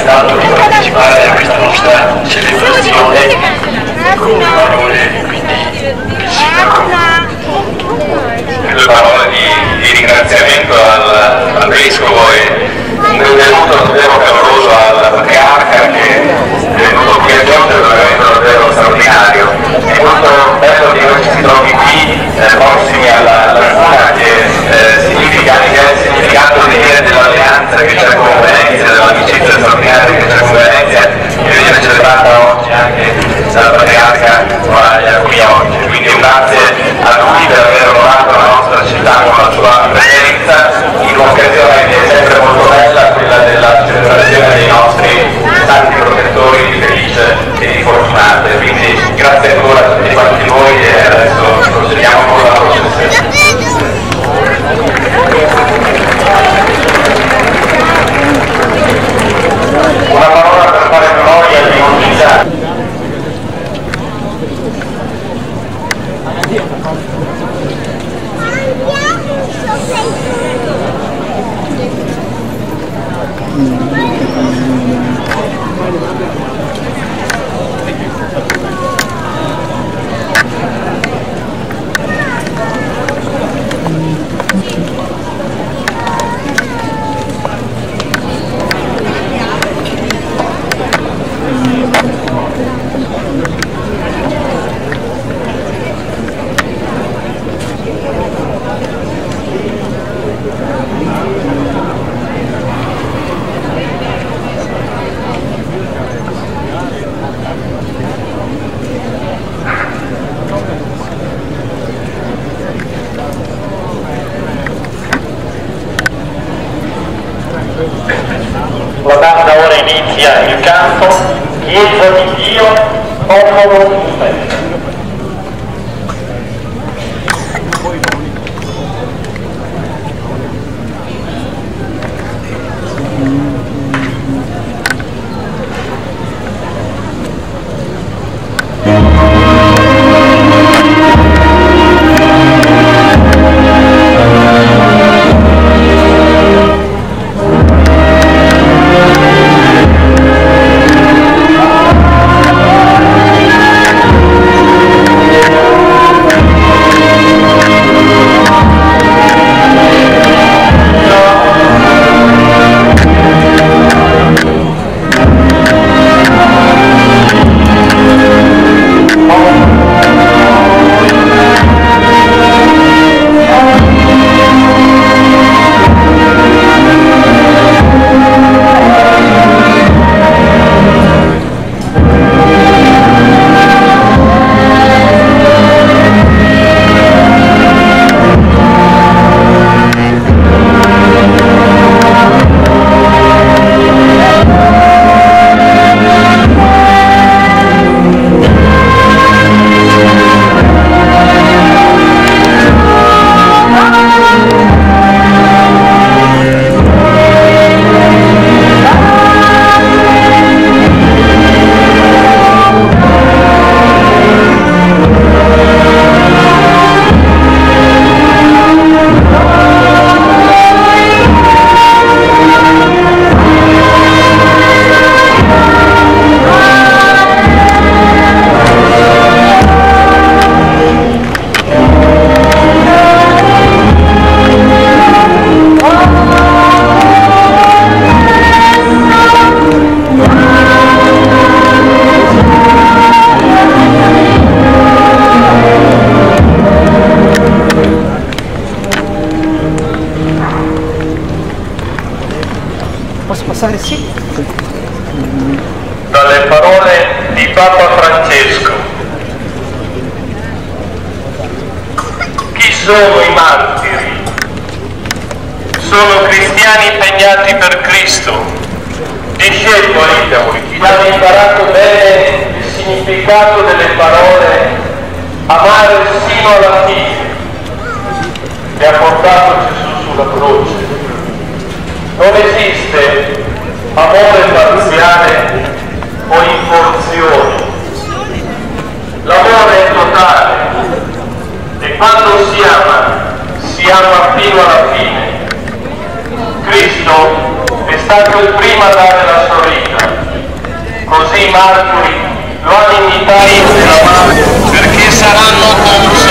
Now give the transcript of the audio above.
accettato di partecipare a questa nostra celebrazione con le parole quindi del sindaco. Due parole di ringraziamento al Vescovo e un benvenuto davvero caloroso al Patriarca che è venuto qui a Giorgio, è un evento davvero straordinario. È molto bello che noi ci si trovi qui prossimi alla laguna, che significa anche il significato dell'alleanza che c'è con Venezia, dell'amicizia straordinaria che c'è con Venezia, che viene celebrata oggi anche dal Patriarca qui oggi. Quindi un grazie a lui per aver onorato la nostra città con la sua presenza in un'occasione che è sempre molto bella, quella della celebrazione dei nostri santi protettori di Felice e di Fortunate. Quindi grazie ancora a tutti quanti voi e adesso procediamo con la processione. Una parola per fare memoria di Montigiani. La banda ora inizia il canto Chiesa di Dio, popolo in festa. Sì. Dalle parole di Papa Francesco. Chi sono i martiri? Sono cristiani impegnati per Cristo, discepoli che hanno imparato bene il significato delle parole amare sino alla fine che ha portato Gesù sulla croce. Non esiste amore parziale o in porzioni. L'amore è totale e quando si ama fino alla fine. Cristo è stato il primo a dare la sua vita così i martiri lo hanno invitato nella mano, perché saranno consoli